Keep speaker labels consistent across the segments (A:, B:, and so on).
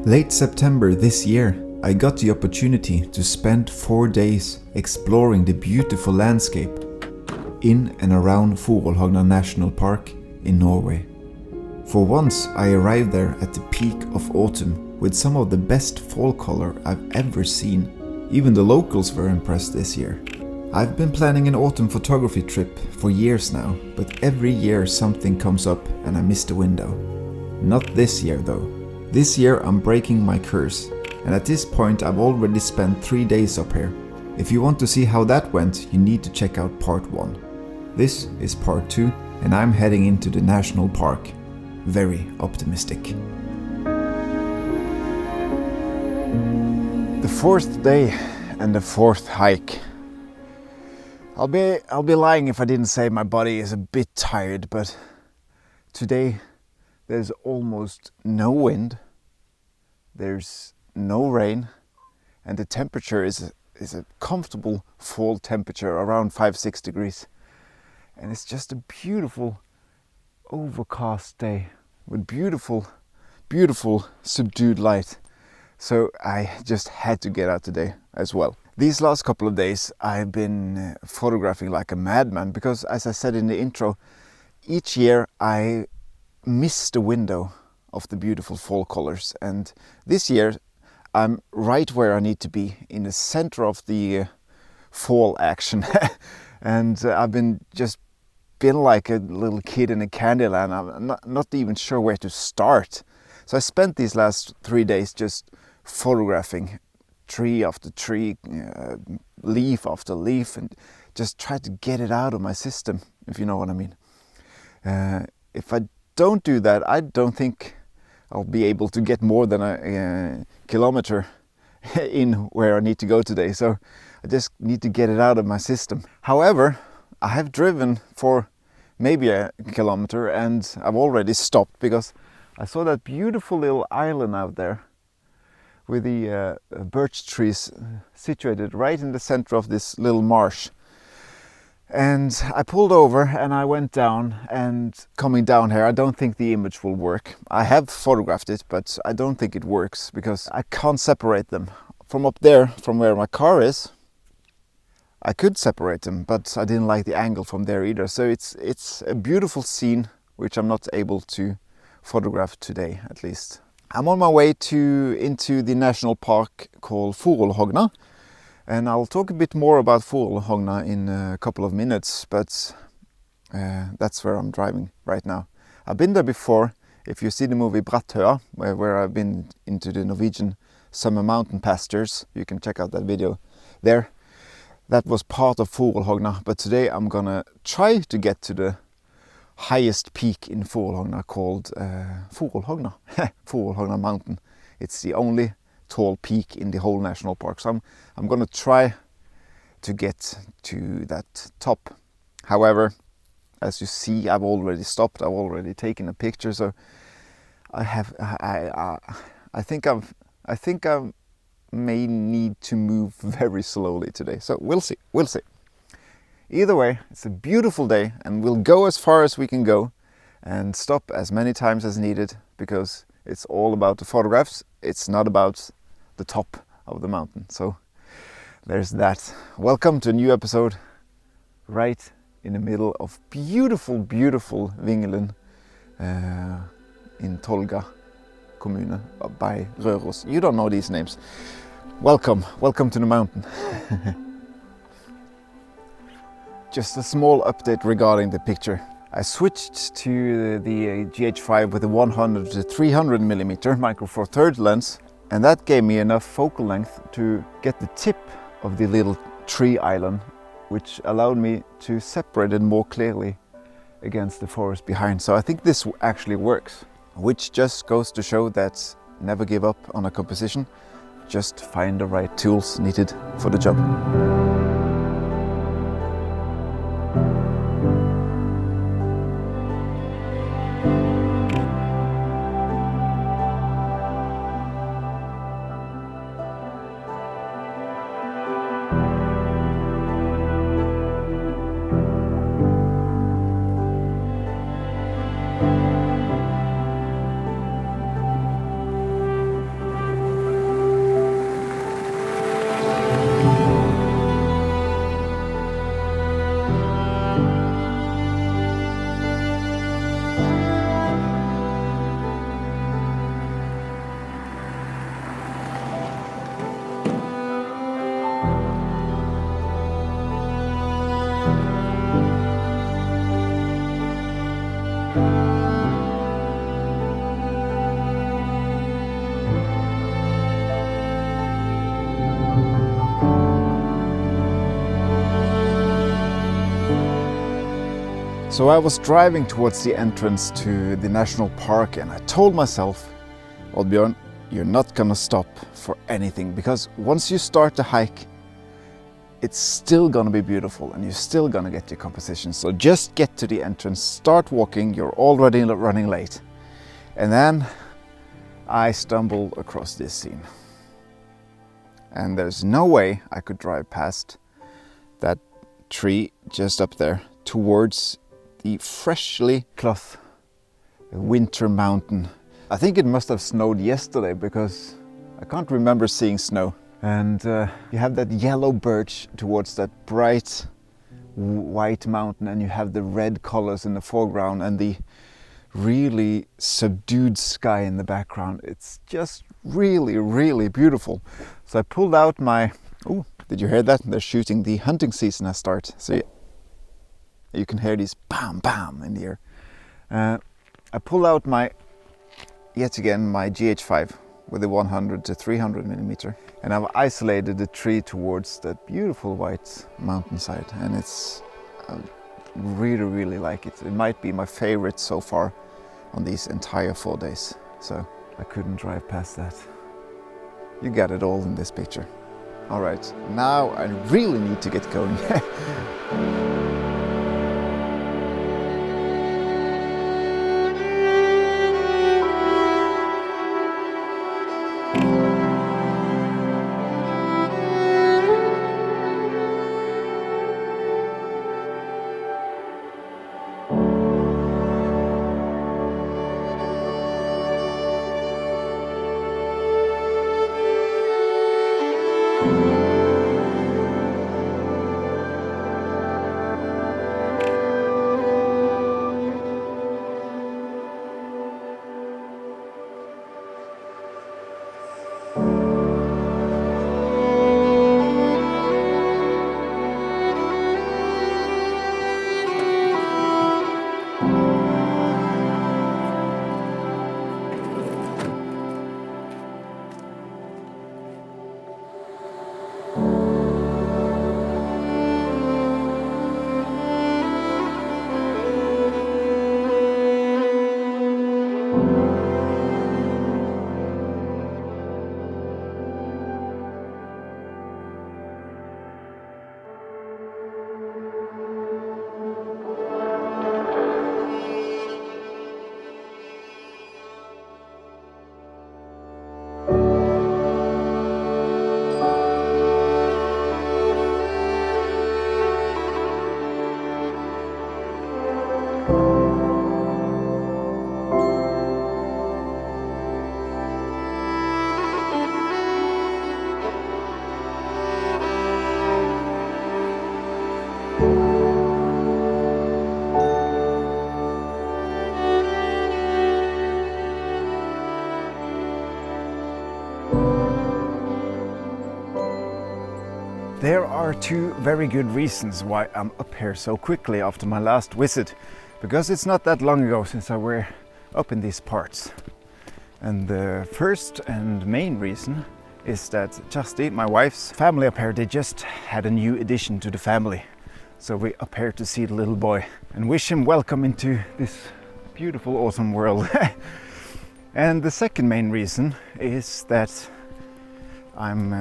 A: Late September this year, I got the opportunity to spend 4 days exploring the beautiful landscape in and around Forollhogna National Park in Norway. For once, I arrived there at the peak of autumn with some of the best fall color I've ever seen. Even the locals were impressed this year. I've been planning an autumn photography trip for years now, but every year something comes up and I miss the window. Not this year though. This year I'm breaking my curse, and at this point I've already spent 3 days up here. If you want to see how that went, you need to check out part 1. This is part 2, and I'm heading into the national park. Very optimistic. The 4th day and the 4th hike. I'll be lying if I didn't say my body is a bit tired, but today there's almost no wind, there's no rain, and the temperature is a comfortable fall temperature around 5-6 degrees. And it's just a beautiful overcast day with beautiful subdued light. So I just had to get out today as well. These last couple of days I've been photographing like a madman because, as I said in the intro, each year I miss the window of the beautiful fall colors, and this year I'm right where I need to be, in the center of the fall action. And I've been like a little kid in a candy land. I'm not even sure where to start. So I spent these last 3 days just photographing tree after tree, leaf after leaf, and just tried to get it out of my system, if you know what I mean. If I don't do that, I don't think I'll be able to get more than a kilometer in where I need to go today. So I just need to get it out of my system. However, I have driven for maybe a kilometer and I've already stopped because I saw that beautiful little island out there with the birch trees situated right in the center of this little marsh. And I pulled over and I went down, and coming down here, I don't think the image will work. I have photographed it, but I don't think it works because I can't separate them. From up there, from where my car is, I could separate them, but I didn't like the angle from there either. So it's a beautiful scene, which I'm not able to photograph today, at least. I'm on my way into the national park called Forollhogna. And I'll talk a bit more about Forollhogna in a couple of minutes, but that's where I'm driving right now. I've been there before. If you see the movie 𝐔𝐿𝐻𝐻, where I've been into the Norwegian summer mountain pastures, you can check out that video there. That was part of Forollhogna, but today I'm gonna try to get to the highest peak in Forollhogna called Forollhogna, Forollhogna mountain. It's the only tall peak in the whole national park. So I'm going to try to get to that top. However, as you see, I've already stopped. I've already taken a picture. So I think I may need to move very slowly today. So we'll see. Either way, it's a beautiful day, and we'll go as far as we can go and stop as many times as needed, because it's all about the photographs. It's not about the top of the mountain. So there's that. Welcome to a new episode right in the middle of beautiful Vingelen in Tolga kommune by Røros. You don't know these names. Welcome to the mountain. Just a small update regarding the picture. I switched to the GH5 with a 100 to 300 millimeter micro four thirds lens, and that gave me enough focal length to get the tip of the little tree island, which allowed me to separate it more clearly against the forest behind. So I think this actually works, which just goes to show that never give up on a composition, just find the right tools needed for the job. So I was driving towards the entrance to the national park and I told myself, Oddbjørn, you're not gonna stop for anything, because once you start the hike, it's still gonna be beautiful and you're still gonna get your composition. So just get to the entrance, start walking, you're already running late. And then I stumbled across this scene. And there's no way I could drive past that tree just up there towards the freshly clothed winter mountain. I think it must have snowed yesterday because I can't remember seeing snow. And you have that yellow birch towards that bright white mountain, and you have the red colors in the foreground and the really subdued sky in the background. It's just really, really beautiful. So I pulled out my, oh, did you hear that? They're shooting. The hunting season has started. So you can hear these bam, bam in the air. I pulled out my, yet again, my GH5 with the 100 to 300 millimeter. And I've isolated the tree towards that beautiful white mountainside. And it's, I really, really like it. It might be my favorite so far on these entire 4 days. So I couldn't drive past that. You got it all in this picture. All right, now I really need to get going. There are two very good reasons why I'm up here so quickly after my last visit, because it's not that long ago since I were up in these parts. And the first and main reason is that 𝐔𝐿𝐷, my wife's family up here, they just had a new addition to the family. So we're up here to see the little boy and wish him welcome into this beautiful autumn world. And the second main reason is that I'm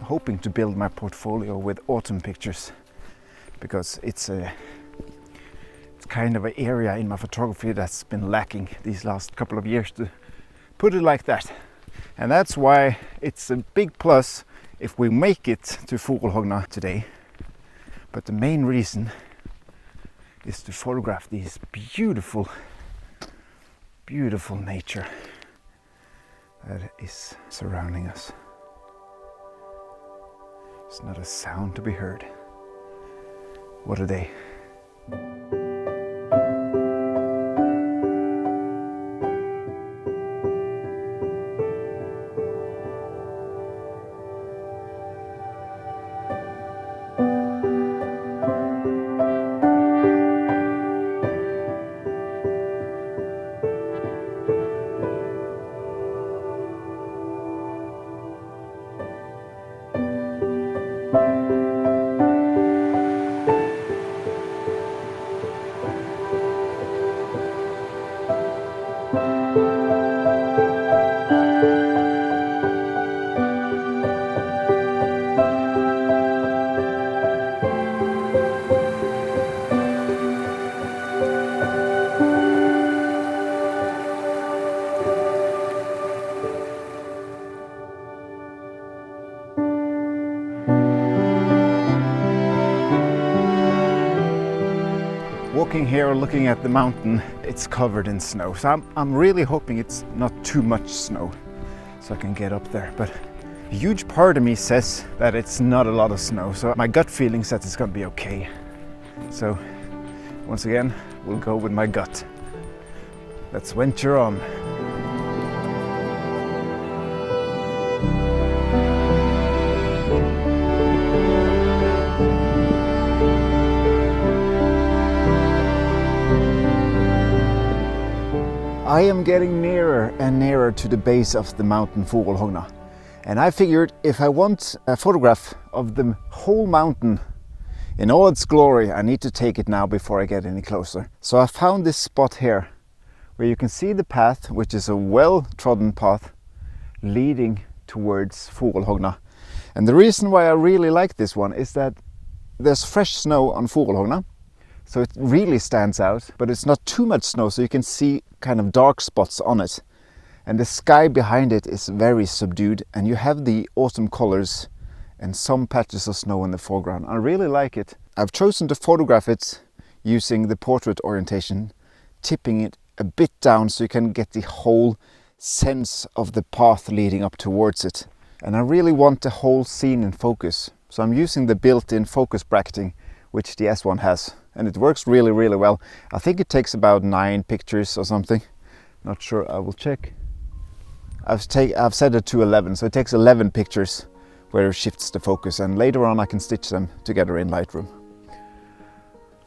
A: hoping to build my portfolio with autumn pictures, because it's kind of an area in my photography that's been lacking these last couple of years, to put it like that. And that's why it's a big plus if we make it to Forollhogna today. But the main reason is to photograph these beautiful, beautiful nature that is surrounding us. There's not a sound to be heard. What a day. walking here, looking at the mountain, it's covered in snow. So I'm really hoping it's not too much snow so I can get up there. But a huge part of me says that it's not a lot of snow. So my gut feeling says it's gonna be okay. So once again, we'll go with my gut. Let's venture on. I am getting nearer and nearer to the base of the mountain Forollhogna. And I figured if I want a photograph of the whole mountain in all its glory, I need to take it now before I get any closer. So I found this spot here where you can see the path, which is a well-trodden path leading towards Forollhogna. And the reason why I really like this one is that there's fresh snow on Forollhogna. So it really stands out, but it's not too much snow, so you can see kind of dark spots on it. And the sky behind it is very subdued, and you have the autumn colors and some patches of snow in the foreground. I really like it. I've chosen to photograph it using the portrait orientation, tipping it a bit down so you can get the whole sense of the path leading up towards it. And I really want the whole scene in focus. So I'm using the built-in focus bracketing, which the S1 has. And it works really, really well. I think it takes about 9 pictures or something. Not sure, I will check. I've set it to 11, so it takes 11 pictures where it shifts the focus, and later on I can stitch them together in Lightroom.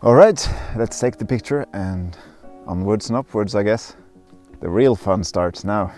A: All right, let's take the picture and onwards and upwards, I guess. The real fun starts now.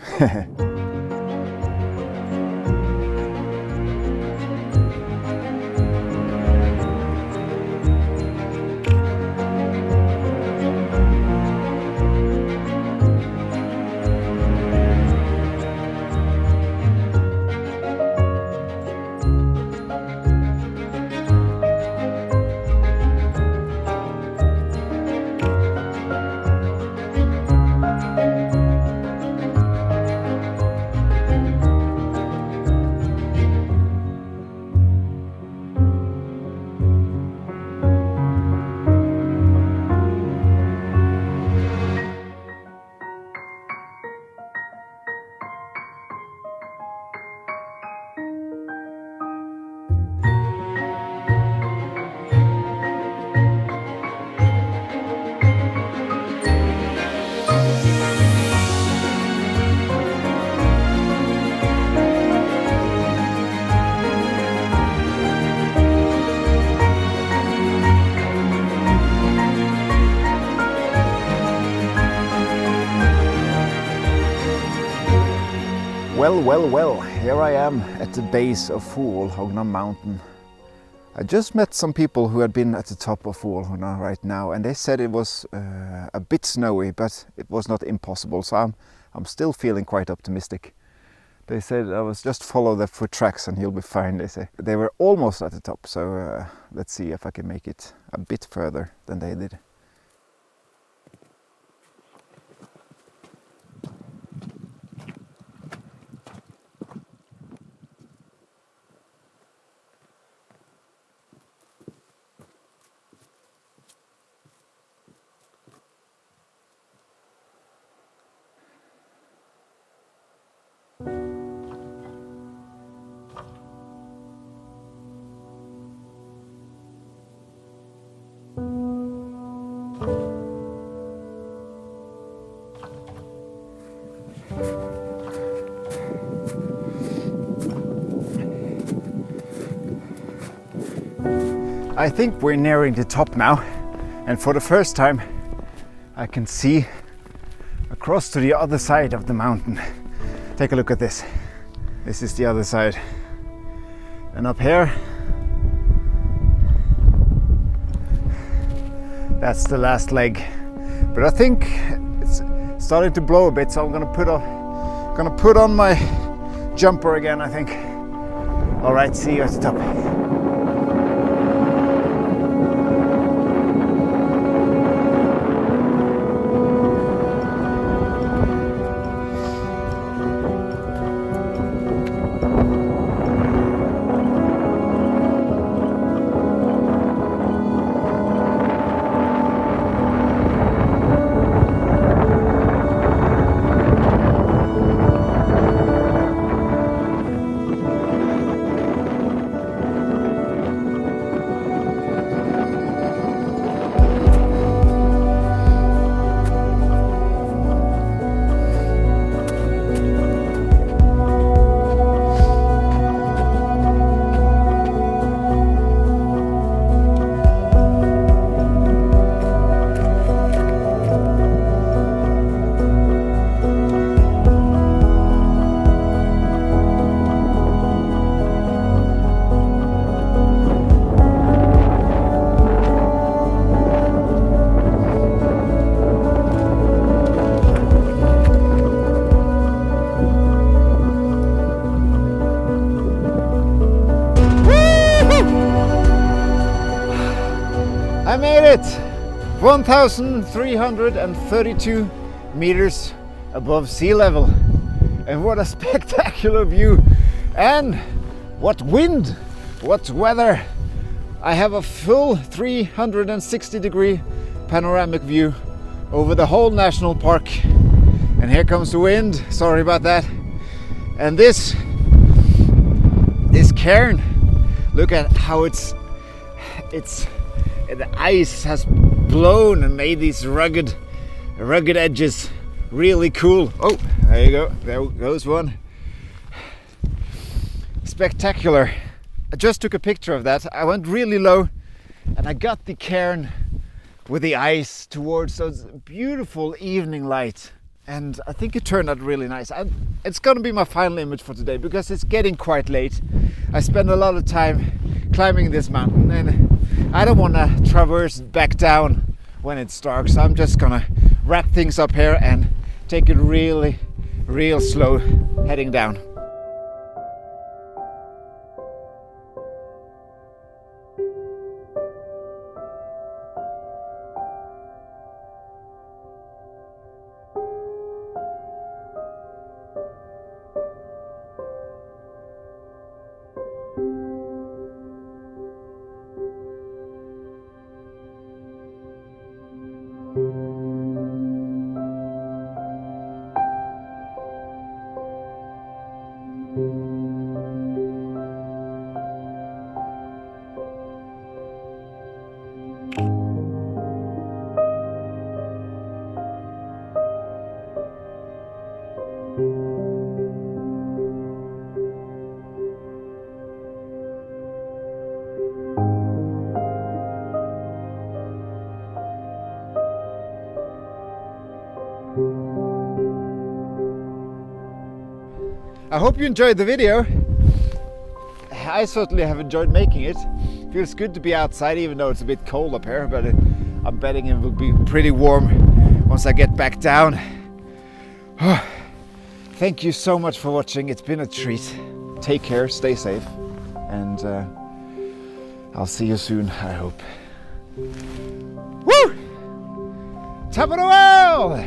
A: Well, here I am at the base of Forollhogna mountain. I just met some people who had been at the top of Forollhogna right now, and they said it was a bit snowy, but it was not impossible, so I'm still feeling quite optimistic. They said I was just follow the foot tracks and you'll be fine, they say. They were almost at the top, so let's see if I can make it a bit further than they did. I think we're nearing the top now, and for the first time I can see across to the other side of the mountain. Take a look at this. This is the other side. And up here, that's the last leg. But I think it's starting to blow a bit, so I'm gonna put on my jumper again, I think. All right, see you at the top. I made it! 1,332 meters above sea level. And what a spectacular view! And what wind! What weather! I have a full 360-degree panoramic view over the whole national park. And here comes the wind, sorry about that. And this is 𝐂𝐚𝐬. Look at how the ice has blown and made these rugged edges really cool. Oh, there you go, there goes one. Spectacular. I just took a picture of that. I went really low and I got the 𝐂𝐚𝐬 with the ice towards those beautiful evening light. And I think it turned out really nice. It's gonna be my final image for today because it's getting quite late. I spent a lot of time climbing this mountain and I don't want to traverse back down when it's dark. So I'm just gonna wrap things up here and take it real slow heading down. I hope you enjoyed the video. I certainly have enjoyed making it. Feels good to be outside even though it's a bit cold up here, but I'm betting it will be pretty warm once I get back down. Thank you so much for watching. It's been a treat. Take care, stay safe, and I'll see you soon, I hope. Woo! Top of the world!